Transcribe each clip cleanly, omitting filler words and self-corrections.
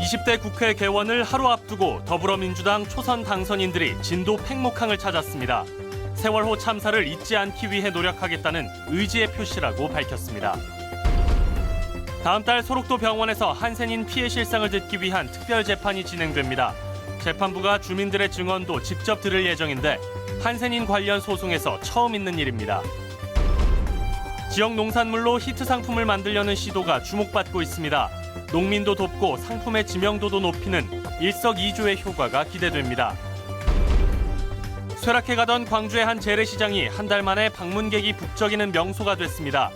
20대 국회 개원을 하루 앞두고 더불어민주당 초선 당선인들이 진도 팽목항을 찾았습니다. 세월호 참사를 잊지 않기 위해 노력하겠다는 의지의 표시라고 밝혔습니다. 다음 달 소록도 병원에서 한센인 피해 실상을 듣기 위한 특별 재판이 진행됩니다. 재판부가 주민들의 증언도 직접 들을 예정인데 한센인 관련 소송에서 처음 있는 일입니다. 지역 농산물로 히트 상품을 만들려는 시도가 주목받고 있습니다. 농민도 돕고 상품의知명도도 높이는 일석이조의 효과가 기대됩니다. 쇠락해가던 광주의 한 재래시장이 한 달 만에 방문객이 북적이는 명소가 됐습니다.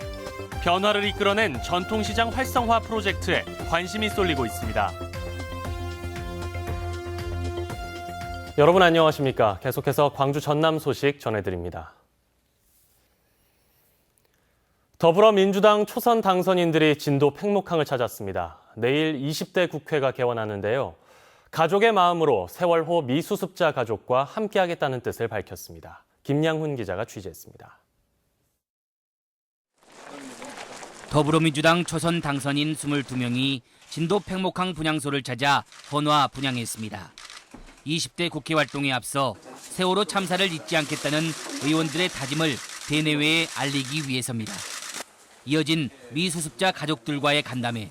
변화를 이끌어낸 전통시장 활성화 프로젝트에 관심이 쏠리고 있습니다. 여러분 안녕하십니까? 계속해서 광주 전남 소식 전해드립니다. 더불어민주당 초선 당선인들이 진도 팽목항을 찾았습니다. 내일 20대 국회가 개원하는데요. 가족의 마음으로 세월호 미수습자 가족과 함께하겠다는 뜻을 밝혔습니다. 김양훈 기자가 취재했습니다. 더불어민주당 초선 당선인 22명이 진도 팽목항 분향소를 찾아 헌화 분향했습니다. 20대 국회 활동에 앞서 세월호 참사를 잊지 않겠다는 의원들의 다짐을 대내외에 알리기 위해서입니다. 이어진 미수습자 가족들과의 간담회.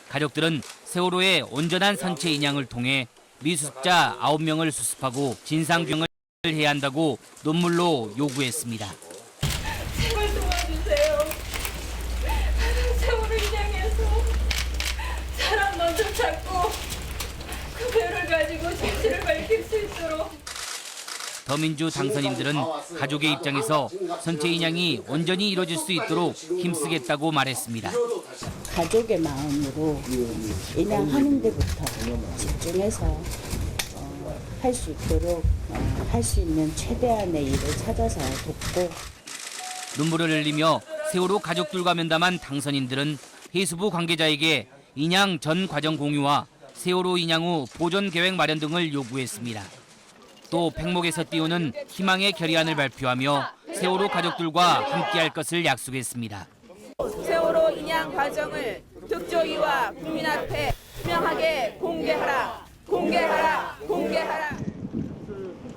가족들은 세월호의 온전한 선체 인양을 통해 미수습자 9명을 수습하고 진상규명을 해야 한다고 논문로 요구했습니다. 제발 도와주세요. 세월호 인양해서 사람 먼저 찾고 그 배를 가지고 진실을 밝힐 수 있도록. 더민주 당선인들은 가족의 입장에서 선체 인양이 온전히 이루어질 수 있도록 힘쓰겠다고 말했습니다. 가족의 마음으로 인양하는 데부터 집중해서 할 수 있도록 할 수 있는 최대한의 일을 찾아서 돕고. 눈물을 흘리며 세월호 가족들과 면담한 당선인들은 해수부 관계자에게 인양 전 과정 공유와 세월호 인양 후 보존 계획 마련 등을 요구했습니다. 또 팽목에서 띄우는 희망의 결의안을 발표하며 세월호 가족들과 함께할 것을 약속했습니다. 세월호 인양 과정을 특조위와 국민 앞에 투명하게 공개하라. 공개하라. 공개하라.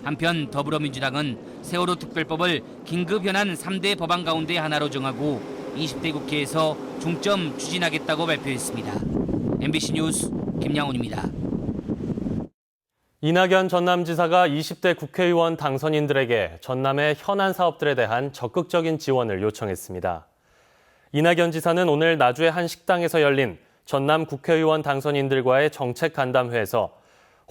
한편 더불어민주당은 세월호 특별법을 긴급 현안 3대 법안 가운데 하나로 정하고 20대 국회에서 중점 추진하겠다고 발표했습니다. MBC 뉴스 김양훈입니다. 이낙연 전남지사가 20대 국회의원 당선인들에게 전남의 현안 사업들에 대한 적극적인 지원을 요청했습니다. 이낙연 지사는 오늘 나주의 한 식당에서 열린 전남 국회의원 당선인들과의 정책 간담회에서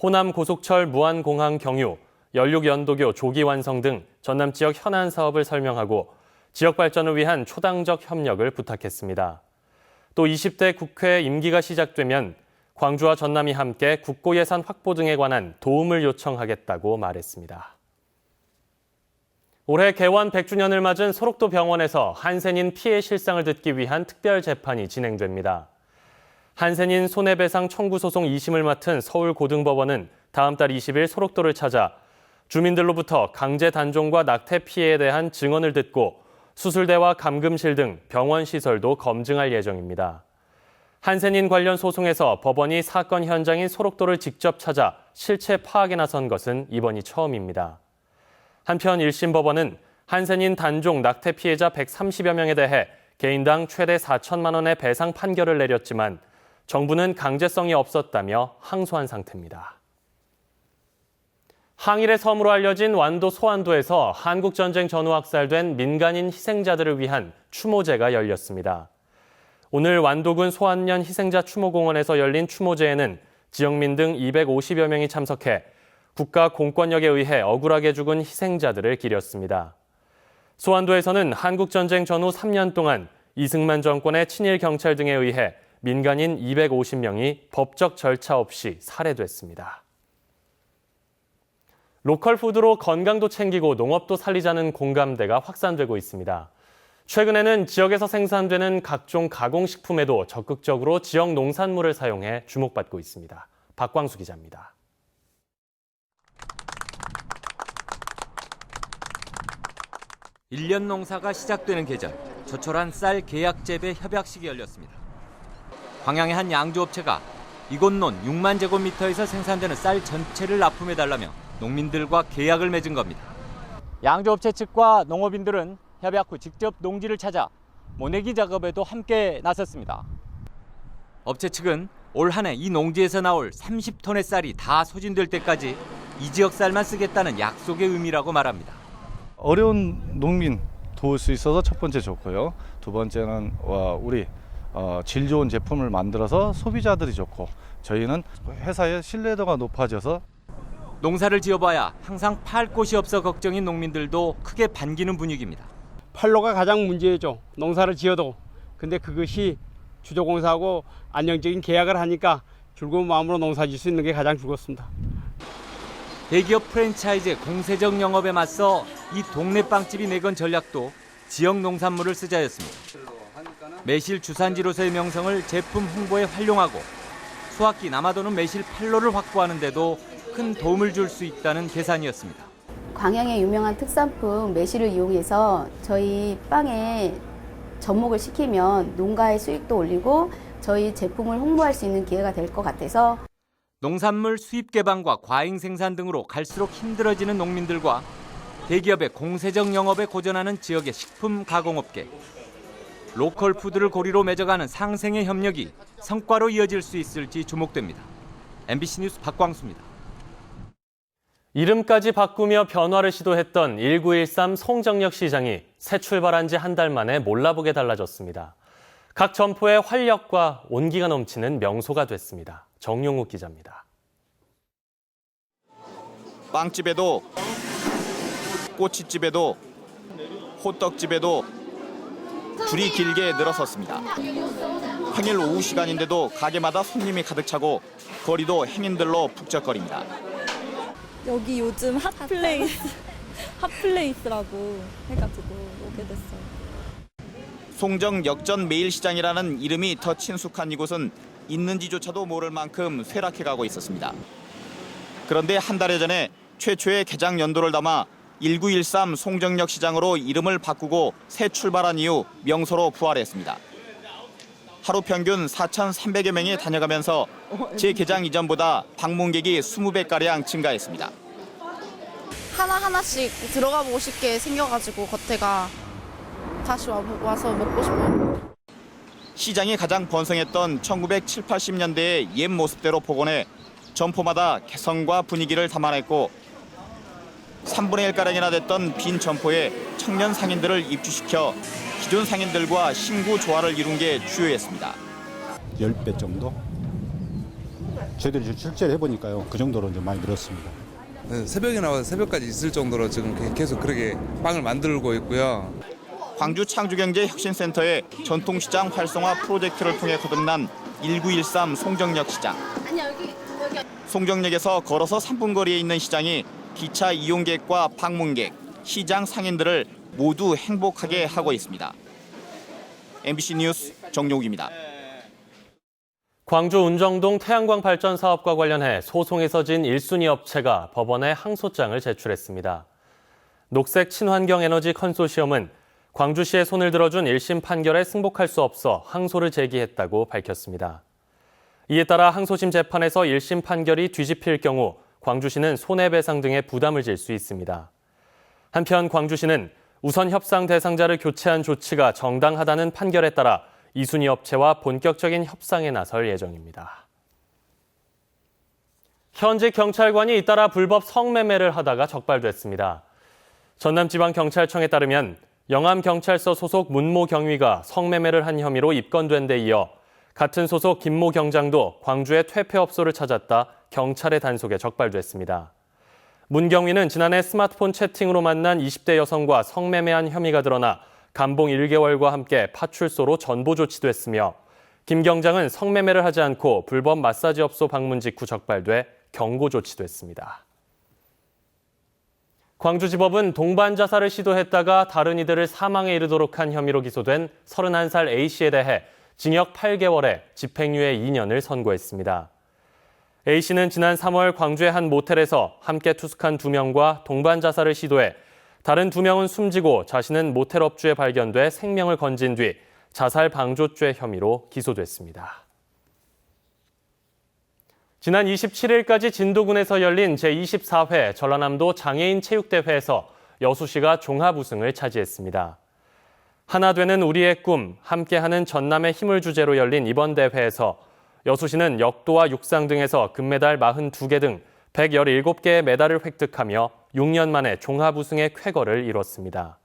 호남 고속철 무안공항 경유, 연륙연도교 조기 완성 등 전남 지역 현안 사업을 설명하고 지역 발전을 위한 초당적 협력을 부탁했습니다. 또 20대 국회 임기가 시작되면 광주와 전남이 함께 국고 예산 확보 등에 관한 도움을 요청하겠다고 말했습니다. 올해 개원 100주년을 맞은 소록도 병원에서 한센인 피해 실상을 듣기 위한 특별 재판이 진행됩니다. 한센인 손해배상 청구 소송 2심을 맡은 서울고등법원은 다음 달 20일 소록도를 찾아 주민들로부터 강제 단종과 낙태 피해에 대한 증언을 듣고 수술대와 감금실 등 병원 시설도 검증할 예정입니다. 한센인 관련 소송에서 법원이 사건 현장인 소록도를 직접 찾아 실체 파악에 나선 것은 이번이 처음입니다. 한편 1심 법원은 한센인 단종 낙태 피해자 130여 명에 대해 개인당 최대 4천만 원의 배상 판결을 내렸지만 정부는 강제성이 없었다며 항소한 상태입니다. 항일의 섬으로 알려진 완도 소안도에서 한국전쟁 전후 학살된 민간인 희생자들을 위한 추모제가 열렸습니다. 오늘 완도군 소안면 희생자 추모공원에서 열린 추모제에는 지역민 등 250여 명이 참석해 국가 공권력에 의해 억울하게 죽은 희생자들을 기렸습니다. 소안도에서는 한국전쟁 전후 3년 동안 이승만 정권의 친일 경찰 등에 의해 민간인 250명이 법적 절차 없이 살해됐습니다. 로컬 푸드로 건강도 챙기고 농업도 살리자는 공감대가 확산되고 있습니다. 최근에는 지역에서 생산되는 각종 가공식품에도 적극적으로 지역 농산물을 사용해 주목받고 있습니다. 박광수 기자입니다. (1년) 농사가 시작되는 계절, 조촐한 쌀 계약 재배 협약식이 열렸습니다. 광양의 한 양조업체가 이곳 논 6만 제곱미터에서 생산되는 쌀 전체를 납품해달라며 농민들과 계약을 맺은 겁니다. 양조업체 측과 농업인들은 협약 후 직접 농지를 찾아 모내기 작업에도 함께 나섰습니다. 업체 측은 올 한 해 이 농지에서 나올 30톤의 쌀이 다 소진될 때까지 이 지역 쌀만 쓰겠다는 약속의 의미라고 말합니다. 어려운 농민 도울 수 있어서 첫 번째 좋고요. 두 번째는 우리 질 좋은 제품을 만들어서 소비자들이 좋고 저희는 회사의 신뢰도가 높아져서 농사를 지어봐야 항상 팔 곳이 없어 걱정인 농민들도 크게 반기는 분위기입니다. 판로가 가장 문제죠. 농사를 지어도. 근데 그것이 주조공사하고 안정적인 계약을 하니까 즐거운 마음으로 농사 지을 수 있는 게 가장 즐겁습니다. 대기업 프랜차이즈 공세적 영업에 맞서 이 동네 빵집이 내건 전략도 지역 농산물을 쓰자였습니다. 매실 주산지로서의 명성을 제품 홍보에 활용하고 수확기 남아도는 매실 판로를 확보하는 데도 큰 도움을 줄 수 있다는 계산이었습니다. 광양의 유명한 특산품 매실을 이용해서 저희 빵에 접목을 시키면 농가의 수익도 올리고 저희 제품을 홍보할 수 있는 기회가 될 것 같아서 농산물 수입 개방과 과잉 생산 등으로 갈수록 힘들어지는 농민들과 대기업의 공세적 영업에 고전하는 지역의 식품 가공업계, 로컬 푸드를 고리로 맺어가는 상생의 협력이 성과로 이어질 수 있을지 주목됩니다. MBC 뉴스 박광수입니다. 이름까지 바꾸며 변화를 시도했던 1913 송정역 시장이 새 출발한 지 한 달 만에 몰라보게 달라졌습니다. 각 점포의 활력과 온기가 넘치는 명소가 됐습니다. 정용욱 기자입니다. 빵집에도 꼬치집에도 호떡집에도 줄이 길게 늘어섰습니다. 평일 오후 시간인데도 가게마다 손님이 가득 차고 거리도 행인들로 북적거립니다. 여기 요즘 핫플레이스라고 해가지고 오게 됐어요. 송정역전 매일시장이라는 이름이 더 친숙한 이곳은 있는지조차도 모를 만큼 쇠락해가고 있었습니다. 그런데 한 달여 전에 최초의 개장 연도를 담아 1913 송정역 시장으로 이름을 바꾸고 새 출발한 이후 명소로 부활했습니다. 하루 평균 4,300여 명이 다녀가면서 재개장 이전보다 방문객이 20배가량 증가했습니다. 하나하나씩 들어가 보고 싶게 생겨가지고 겉에가 다시 와서 먹고 싶어요. 시장이 가장 번성했던 1970, 80년대의 옛 모습대로 복원해 점포마다 개성과 분위기를 담아냈고 3분의 1가량이나 됐던 빈 점포에 청년 상인들을 입주시켜 기존 상인들과 신구 조화를 이룬 게 주요였습니다. 10배 정도? 저희들이 실제로 해보니까요. 그 정도로 이제 많이 늘었습니다. 새벽에 나와서 새벽까지 있을 정도로 지금 계속 그렇게 빵을 만들고 있고요. 광주 창조경제혁신센터의 전통시장 활성화 프로젝트를 통해 거듭난 1913 송정역 시장. 송정역에서 걸어서 3분 거리에 있는 시장이 기차 이용객과 방문객, 시장 상인들을 모두 행복하게 하고 있습니다. MBC 뉴스 정용욱입니다. 광주 운정동 태양광 발전 사업과 관련해 소송에서 진 1순위 업체가 법원에 항소장을 제출했습니다. 녹색 친환경 에너지 컨소시엄은 광주시의 손을 들어준 1심 판결에 승복할 수 없어 항소를 제기했다고 밝혔습니다. 이에 따라 항소심 재판에서 1심 판결이 뒤집힐 경우 광주시는 손해배상 등의 부담을 질 수 있습니다. 한편 광주시는 우선 협상 대상자를 교체한 조치가 정당하다는 판결에 따라 2순위 업체와 본격적인 협상에 나설 예정입니다. 현직 경찰관이 잇따라 불법 성매매를 하다가 적발됐습니다. 전남지방경찰청에 따르면 영암경찰서 소속 문모 경위가 성매매를 한 혐의로 입건된 데 이어 같은 소속 김모 경장도 광주의 퇴폐업소를 찾았다 경찰의 단속에 적발됐습니다. 문 경위는 지난해 스마트폰 채팅으로 만난 20대 여성과 성매매한 혐의가 드러나 감봉 1개월과 함께 파출소로 전보 조치됐으며 김 경장은 성매매를 하지 않고 불법 마사지업소 방문 직후 적발돼 경고 조치됐습니다. 광주지법은 동반 자살을 시도했다가 다른 이들을 사망에 이르도록 한 혐의로 기소된 31살 A씨에 대해 징역 8개월에 집행유예 2년을 선고했습니다. A씨는 지난 3월 광주의 한 모텔에서 함께 투숙한 2명과 동반 자살을 시도해 다른 2명은 숨지고 자신은 모텔 업주에 발견돼 생명을 건진 뒤 자살 방조죄 혐의로 기소됐습니다. 지난 27일까지 진도군에서 열린 제24회 전라남도 장애인 체육대회에서 여수시가 종합 우승을 차지했습니다. 하나 되는 우리의 꿈, 함께하는 전남의 힘을 주제로 열린 이번 대회에서 여수시는 역도와 육상 등에서 금메달 42개 등 117개의 메달을 획득하며 6년 만에 종합 우승의 쾌거를 이뤘습니다.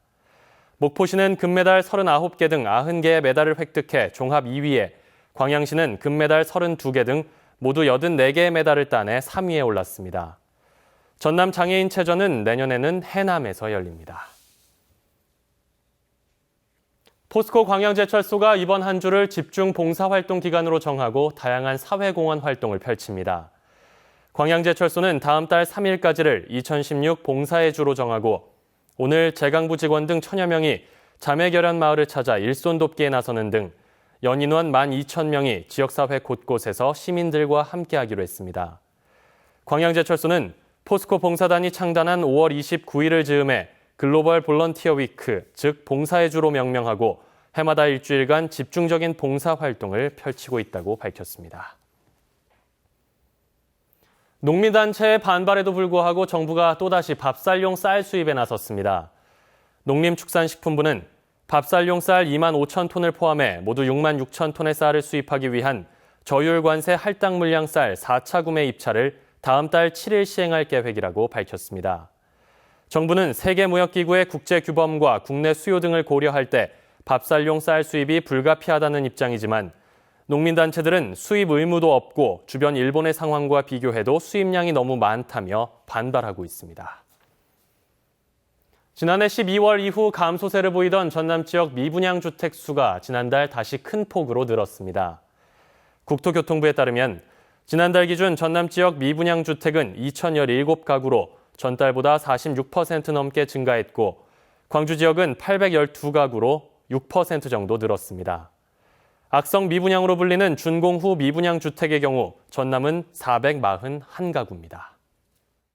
목포시는 금메달 39개 등 90개의 메달을 획득해 종합 2위에, 광양시는 금메달 32개 등 모두 84개의 메달을 따내 3위에 올랐습니다. 전남 장애인체전은 내년에는 해남에서 열립니다. 포스코 광양제철소가 이번 한 주를 집중 봉사활동 기간으로 정하고 다양한 사회공헌 활동을 펼칩니다. 광양제철소는 다음 달 3일까지를 2016 봉사의 주로 정하고 오늘 재강부 직원 등 1000여 명이 자매결연 마을을 찾아 일손 돕기에 나서는 등 연인원 12,000명이 지역사회 곳곳에서 시민들과 함께하기로 했습니다. 광양제철소는 포스코 봉사단이 창단한 5월 29일을 즈음해 글로벌 볼런티어 위크, 즉 봉사의 주로 명명하고 해마다 일주일간 집중적인 봉사활동을 펼치고 있다고 밝혔습니다. 농민단체의 반발에도 불구하고 정부가 또다시 밥쌀용 쌀 수입에 나섰습니다. 농림축산식품부는 밥쌀용 쌀 2만 5천 톤을 포함해 모두 6만 6천 톤의 쌀을 수입하기 위한 저율관세 할당 물량 쌀 4차 구매 입찰을 다음 달 7일 시행할 계획이라고 밝혔습니다. 정부는 세계무역기구의 국제규범과 국내 수요 등을 고려할 때 밥쌀용 쌀 수입이 불가피하다는 입장이지만 농민단체들은 수입 의무도 없고 주변 일본의 상황과 비교해도 수입량이 너무 많다며 반발하고 있습니다. 지난해 12월 이후 감소세를 보이던 전남 지역 미분양 주택 수가 지난달 다시 큰 폭으로 늘었습니다. 국토교통부에 따르면 지난달 기준 전남 지역 미분양 주택은 2,017가구로 전달보다 46% 넘게 증가했고 광주 지역은 812가구로 6% 정도 늘었습니다. 악성 미분양으로 불리는 준공 후 미분양 주택의 경우 전남은 441가구입니다.